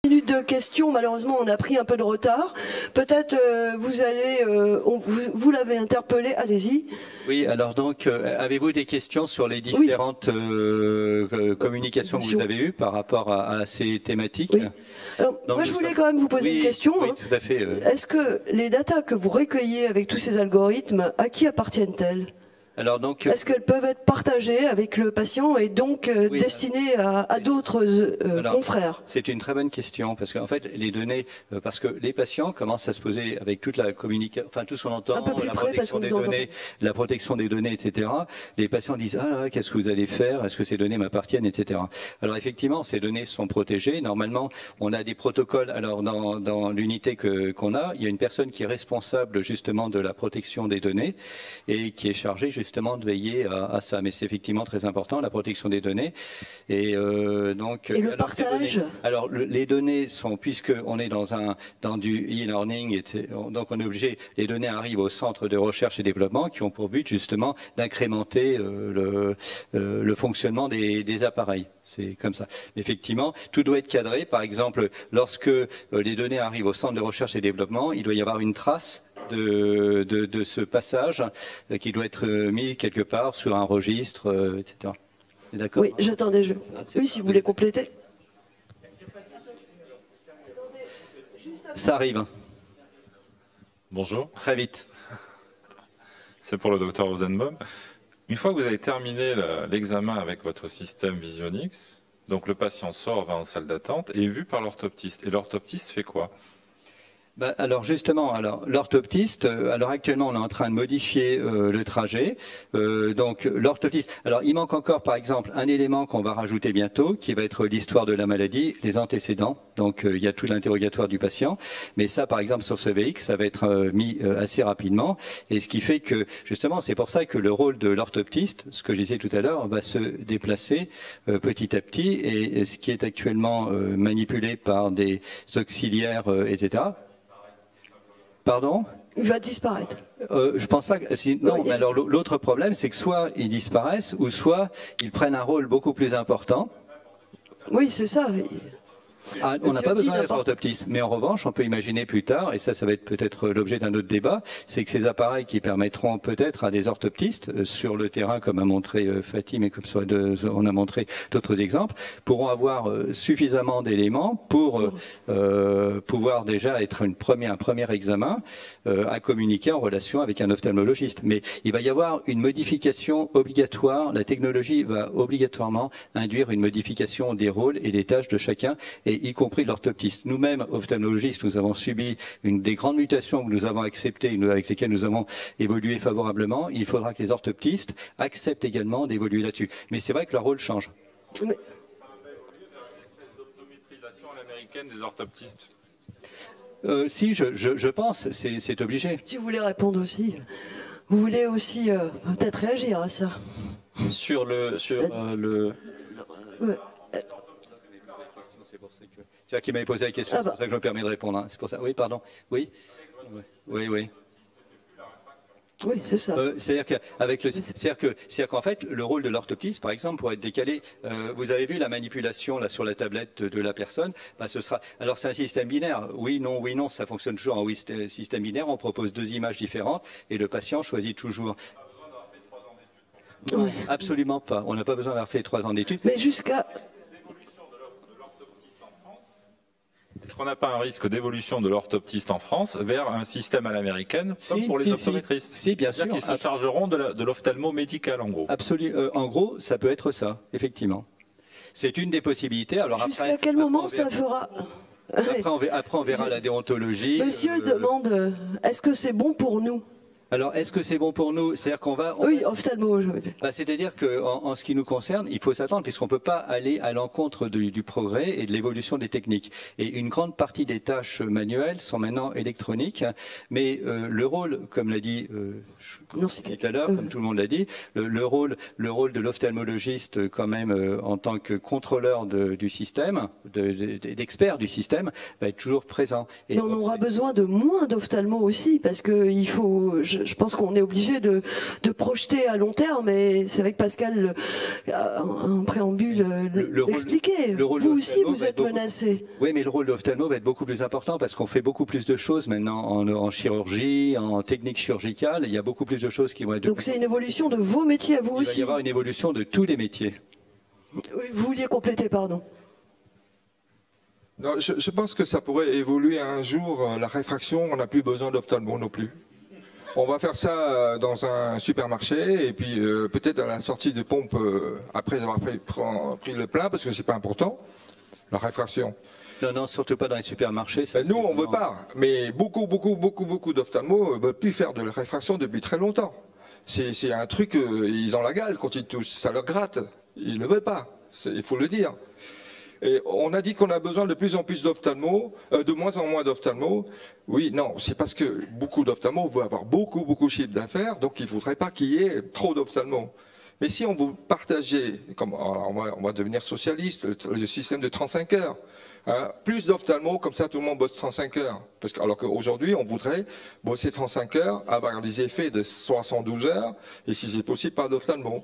Minute de questions, malheureusement on a pris un peu de retard. Peut-être vous l'avez interpellé, allez-y. Oui, alors donc, avez-vous des questions sur les différentes communications que vous avez eues par rapport à ces thématiques? Oui. Alors, donc, moi je voulais quand même vous poser une question. Oui, tout à fait. Est-ce que les datas que vous recueillez avec tous ces algorithmes, à qui appartiennent-elles? Alors donc, est-ce qu'elles peuvent être partagées avec le patient et donc destinées à d'autres confrères? C'est une très bonne question parce qu'en fait les données, parce que les patients commencent à se poser avec toute la communication, enfin tout ce qu'on entend, la protection des données, la protection des données, etc. Les patients disent qu'est-ce que vous allez faire? Est-ce que ces données m'appartiennent, etc. Alors effectivement, ces données sont protégées. Normalement, on a des protocoles. Alors dans l'unité qu'on a, il y a une personne qui est responsable justement de la protection des données et qui est chargée justement de veiller à ça, mais c'est effectivement très important, la protection des données. Et donc. Et le partage. Les données sont, puisque on est dans du e-learning, donc on est obligé. Les données arrivent au centre de recherche et développement qui ont pour but justement d'incrémenter le fonctionnement des appareils. C'est comme ça. Effectivement, tout doit être cadré. Par exemple, lorsque les données arrivent au centre de recherche et développement, il doit y avoir une trace de ce passage qui doit être mis quelque part sur un registre, etc. D'accord? Oui, j'attendais. Oui, si vous voulez compléter. Ça arrive. Bonjour. Très vite. C'est pour le docteur Rosenbaum. Une fois que vous avez terminé l'examen avec votre système Visionix, donc le patient sort, va en salle d'attente et est vu par l'orthoptiste. Et l'orthoptiste fait quoi? Alors justement, l'orthoptiste, alors actuellement on est en train de modifier le trajet. Donc l'orthoptiste, alors il manque encore par exemple un élément qu'on va rajouter bientôt, qui va être l'histoire de la maladie, les antécédents. Donc il y a tout l'interrogatoire du patient, mais ça par exemple sur ce VX, ça va être mis assez rapidement. Et ce qui fait que justement, c'est pour ça que le rôle de l'orthoptiste, ce que je disais tout à l'heure, va se déplacer petit à petit. Et ce qui est actuellement manipulé par des auxiliaires, etc. Pardon? Il va disparaître. Je pense pas que non. Mais alors l'autre problème, c'est que soit ils disparaissent, ou soit ils prennent un rôle beaucoup plus important. Oui, c'est ça. On n'a pas besoin d'être orthoptiste, mais en revanche, on peut imaginer plus tard, et ça va être peut-être l'objet d'un autre débat, c'est que ces appareils qui permettront peut-être à des orthoptistes sur le terrain, comme a montré Fatim et comme on a montré d'autres exemples, pourront avoir suffisamment d'éléments pour pouvoir déjà être un premier examen à communiquer en relation avec un ophtalmologiste. Mais il va y avoir une modification obligatoire. La technologie va obligatoirement induire une modification des rôles et des tâches de chacun, et y compris l'orthoptiste. Nous-mêmes, ophtalmologistes, nous avons subi une des grandes mutations que nous avons acceptées, avec lesquelles nous avons évolué favorablement. Il faudra que les orthoptistes acceptent également d'évoluer là-dessus. Mais c'est vrai que leur rôle change. Mais... L'optométrisation à l'américaine des orthoptistes. Si, je pense, c'est obligé. Si vous voulez répondre aussi, vous voulez aussi peut-être réagir à ça. Sur le... C'est-à-dire qu'il m'avait posé la question, c'est pour ça que je me permets de répondre. C'est pour ça. Oui, pardon. Oui. Oui, c'est ça. C'est-à-dire qu'en fait, le rôle de l'orthoptiste, par exemple, pourrait être décalé. Vous avez vu la manipulation là sur la tablette de la personne. Ce sera. Alors c'est un système binaire. Oui, non. Ça fonctionne toujours en système binaire. On propose deux images différentes et le patient choisit toujours. Non, absolument pas. On n'a pas besoin d'avoir fait 3 ans d'études. Mais jusqu'à. Est-ce qu'on n'a pas un risque d'évolution de l'orthoptiste en France vers un système à l'américaine, comme pour les optométristes? Si, bien sûr. Ils se chargeront de l'ophtalmo médical, en gros. Absolument. En gros, ça peut être ça, effectivement. C'est une des possibilités. Alors jusqu'à quel moment ça fera? Après, on verra la déontologie. Monsieur demande, est-ce que c'est bon pour nous? Alors, est-ce que c'est bon pour nous? C'est-à-dire qu'on va... Oui, ophtalmo. C'est-à-dire qu'en ce qui nous concerne, il faut s'attendre, puisqu'on ne peut pas aller à l'encontre du progrès et de l'évolution des techniques. Et une grande partie des tâches manuelles sont maintenant électroniques, mais le rôle, comme l'a dit tout à l'heure, comme tout le monde l'a dit, le rôle de l'ophtalmologiste, quand même, en tant que contrôleur du système, d'expert du système, va être toujours présent. Et mais on aura besoin de moins d'ophtalmo aussi, parce qu'il faut... je pense qu'on est obligé de projeter à long terme, et c'est avec Pascal un préambule l'expliquer. Vous aussi, vous êtes menacé. Oui, mais le rôle d'ophtalmo va être beaucoup plus important parce qu'on fait beaucoup plus de choses maintenant en chirurgie, en technique chirurgicale. Il y a beaucoup plus de choses qui vont être... Donc c'est une évolution de vos métiers à vous aussi. Il va y avoir une évolution de tous les métiers. Oui, vous vouliez compléter, pardon. Non, je pense que ça pourrait évoluer un jour. La réfraction, on n'a plus besoin d'ophtalmo non plus. On va faire ça dans un supermarché et puis peut-être à la sortie de pompe après avoir pris le plein, parce que c'est pas important, la réfraction. Non, surtout pas dans les supermarchés. Ça, nous, on veut pas, mais beaucoup d'ophtalmos ne veulent plus faire de la réfraction depuis très longtemps. C'est un truc, ils ont la gale quand ils touchent, ça leur gratte. Ils ne veulent pas, il faut le dire. Et on a dit qu'on a besoin de plus en plus d'ophtalmos, de moins en moins d'ophtalmos. Oui, non, c'est parce que beaucoup d'ophtalmos veulent avoir beaucoup de chiffre d'affaires, donc il ne faudrait pas qu'il y ait trop d'ophtalmos. Mais si on vous partageait, alors on va devenir socialiste, le système de 35 heures, hein, plus d'ophtalmos, comme ça tout le monde bosse 35 heures. Alors qu'aujourd'hui, on voudrait bosser 35 heures, avoir des effets de 72 heures, et si c'est possible, pas d'ophtalmos.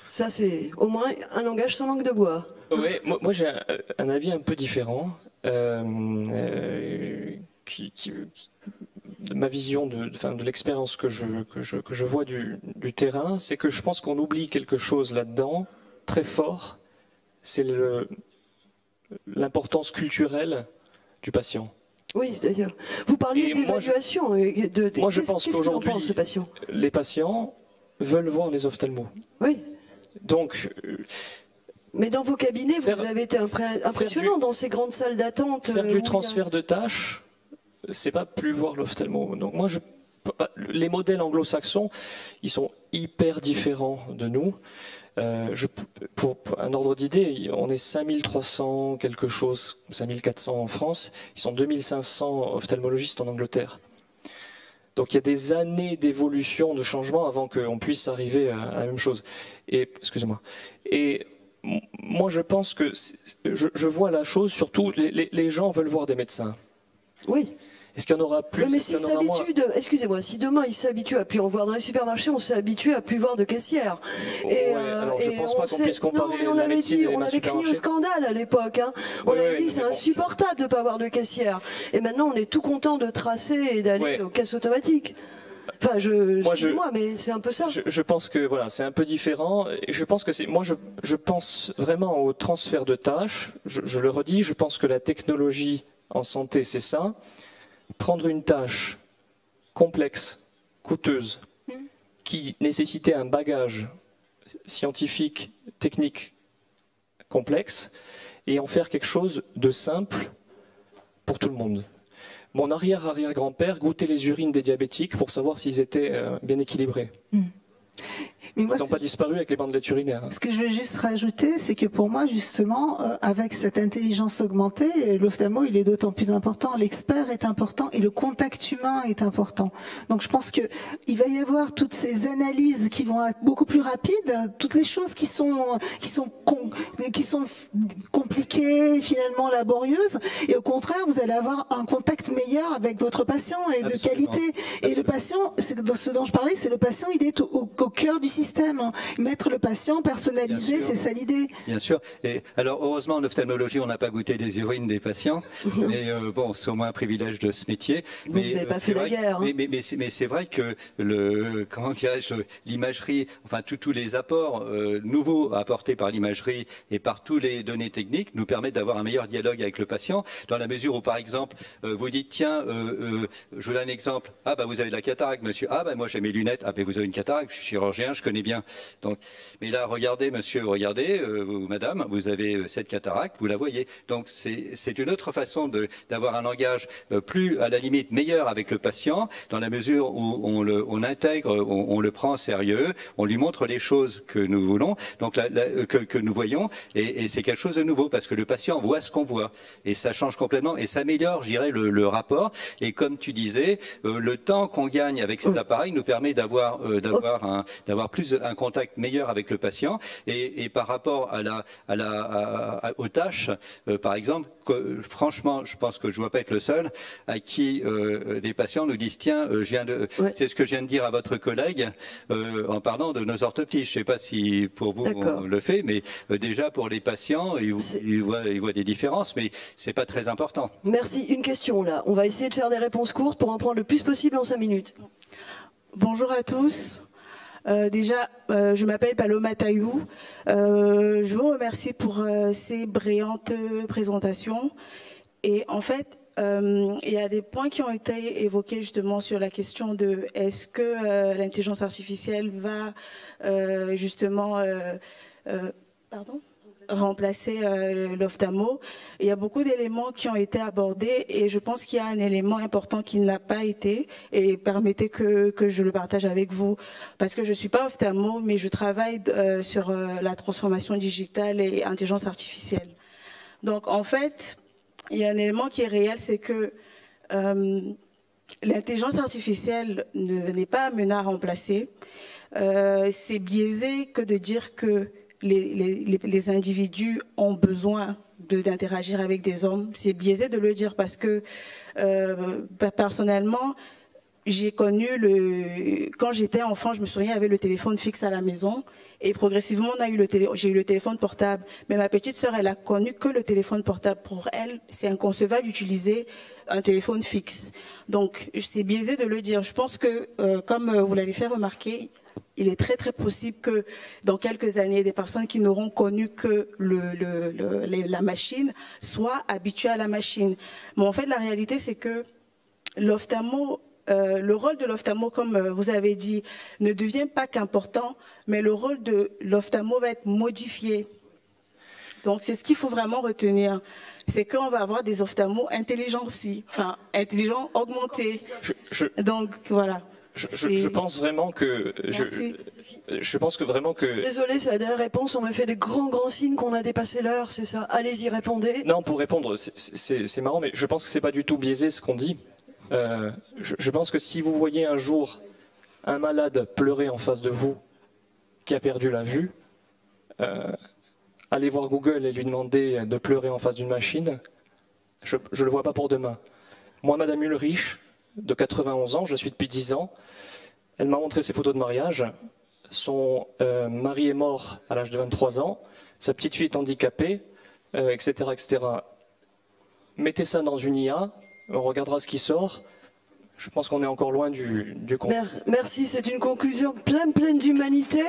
Ça, c'est au moins un langage sans langue de bois. Oui, moi j'ai un avis un peu différent. Ma vision de l'expérience que je vois du terrain, c'est que je pense qu'on oublie quelque chose là-dedans, très fort, c'est l'importance culturelle du patient. Oui, d'ailleurs. Vous parliez d'évaluation. Moi, je pense qu'aujourd'hui, les patients veulent voir les ophtalmos. Oui. Donc... Mais dans vos cabinets, vous avez été impressionnant dans ces grandes salles d'attente. Faire du transfert de tâches, c'est pas plus voir l'ophtalmo. Donc moi, les modèles anglo-saxons, ils sont hyper différents de nous. Pour un ordre d'idée, on est 5300 quelque chose, 5400 en France. Ils sont 2500 ophtalmologistes en Angleterre. Donc il y a des années d'évolution, de changement avant qu'on puisse arriver à la même chose. Excusez-moi. Et moi, je pense que je vois la chose, surtout, les gens veulent voir des médecins. Oui. Est-ce qu'il y en aura plus? Mais s'ils s'habituent, excusez-moi, si demain ils s'habituent à plus en voir dans les supermarchés, on s'est habitué à plus voir de caissières. Alors je pense pas qu'on puisse comparer la médecine et on avait crié au scandale à l'époque. Hein. On avait dit c'est insupportable de ne pas avoir de caissière. Et maintenant on est tout content de tracer et d'aller aux caisses automatiques. Enfin, excusez-moi, mais c'est un peu ça. Je pense que voilà, c'est un peu différent. Et je pense que je pense vraiment au transfert de tâches. Je le redis, je pense que la technologie en santé, c'est ça. Prendre une tâche complexe, coûteuse, qui nécessitait un bagage scientifique, technique complexe, et en faire quelque chose de simple pour tout le monde. Mon arrière-arrière-grand-père goûtait les urines des diabétiques pour savoir s'ils étaient bien équilibrés. Mais moi, ils n'ont pas disparu avec les bandelettes urinaires. Ce que je veux juste rajouter, c'est que pour moi, justement, avec cette intelligence augmentée, l'ophtalmo, il est d'autant plus important, l'expert est important et le contact humain est important. Donc je pense que il va y avoir toutes ces analyses qui vont être beaucoup plus rapides, toutes les choses qui sont compliquées, finalement laborieuses, et au contraire, vous allez avoir un contact meilleur avec votre patient et de qualité. Et le patient, c'est ce dont je parlais, c'est le patient, il est au cœur du système. Mettre le patient, personnalisé, c'est ça l'idée. Bien sûr. Et alors, heureusement, en ophtalmologie, on n'a pas goûté des urines des patients. Mais bon, c'est au moins un privilège de ce métier. Vous n'avez pas fait la guerre. Hein. Mais c'est vrai que l'imagerie, enfin tous les apports nouveaux apportés par l'imagerie et par tous les données techniques nous permettent d'avoir un meilleur dialogue avec le patient, dans la mesure où, par exemple, vous dites, tiens, je vous donne un exemple. Ah, bah, vous avez de la cataracte, monsieur. Ah, bah, moi, j'ai mes lunettes. Ah, bah, vous avez une cataracte. Je suis chirurgien, je connais bien. Donc, mais là, regardez, monsieur, regardez, ou madame, vous avez cette cataracte, vous la voyez. Donc, c'est une autre façon d'avoir un langage plus, à la limite, meilleur avec le patient, dans la mesure où on intègre, on le prend en sérieux, on lui montre les choses que nous voulons, donc que nous voyons, et c'est quelque chose de nouveau, parce que le patient voit ce qu'on voit, et ça change complètement, et ça améliore, je dirais, le rapport. Et comme tu disais, le temps qu'on gagne avec ces appareils nous permet d'avoir plus plus un contact meilleur avec le patient. Et par rapport aux tâches, par exemple, franchement, je pense que je ne dois pas être le seul à qui des patients nous disent tiens, c'est ce que je viens de dire à votre collègue en parlant de nos orthoptistes. Je ne sais pas si pour vous on le fait, mais déjà pour les patients, ils voient des différences, mais c'est pas très important. Merci. Une question là. On va essayer de faire des réponses courtes pour en prendre le plus possible en 5 minutes. Bonjour à tous. Je m'appelle Paloma Taillou. Je vous remercie pour ces brillantes présentations. Et en fait, il y a des points qui ont été évoqués justement sur la question de est-ce que l'intelligence artificielle va remplacer l'ophtalmo. Il y a beaucoup d'éléments qui ont été abordés et je pense qu'il y a un élément important qui n'a pas été, et permettez que je le partage avec vous, parce que je ne suis pas ophtalmo, mais je travaille sur la transformation digitale et intelligence artificielle. Donc en fait, il y a un élément qui est réel, c'est que l'intelligence artificielle n'est pas amenée à remplacer. C'est biaisé que de dire que les individus ont besoin d'interagir avec des hommes. C'est biaisé de le dire parce que personnellement, j'ai connu quand j'étais enfant, je me souviens, il y avait le téléphone fixe à la maison et progressivement j'ai eu le téléphone portable. Mais ma petite sœur, elle a connu que le téléphone portable. Pour elle, c'est inconcevable d'utiliser un téléphone fixe. Donc, c'est biaisé de le dire. Je pense que, comme vous l'avez fait remarquer, il est très très possible que dans quelques années, des personnes qui n'auront connu que la machine soient habituées à la machine. Mais en fait, la réalité, c'est que l'ophtalmo, le rôle de l'ophtalmo, comme vous avez dit, ne devient pas qu'important, mais le rôle de l'ophtalmo va être modifié. Donc c'est ce qu'il faut vraiment retenir, c'est qu'on va avoir des ophtalmos intelligents aussi, enfin intelligents augmentés. Donc voilà. Je pense vraiment que je pense que vraiment que. Désolé, c'est la dernière réponse. On me fait des grands signes qu'on a dépassé l'heure, c'est ça. Allez-y, répondez. Non, pour répondre, c'est marrant, mais je pense que c'est pas du tout biaisé ce qu'on dit. Je pense que si vous voyez un jour un malade pleurer en face de vous qui a perdu la vue, allez voir Google et lui demander de pleurer en face d'une machine, je le vois pas pour demain. Moi, Madame Ulrich, de 91 ans, je suis depuis 10 ans, elle m'a montré ses photos de mariage. Son mari est mort à l'âge de 23 ans, sa petite fille est handicapée, etc., etc. Mettez ça dans une IA, on regardera ce qui sort. Je pense qu'on est encore loin du compte. Merci, c'est une conclusion pleine d'humanité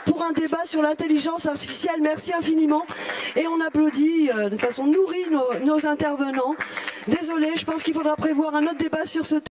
pour un débat sur l'intelligence artificielle. Merci infiniment. Et on applaudit de façon nourrie nos intervenants. Désolé, je pense qu'il faudra prévoir un autre débat sur ce thème.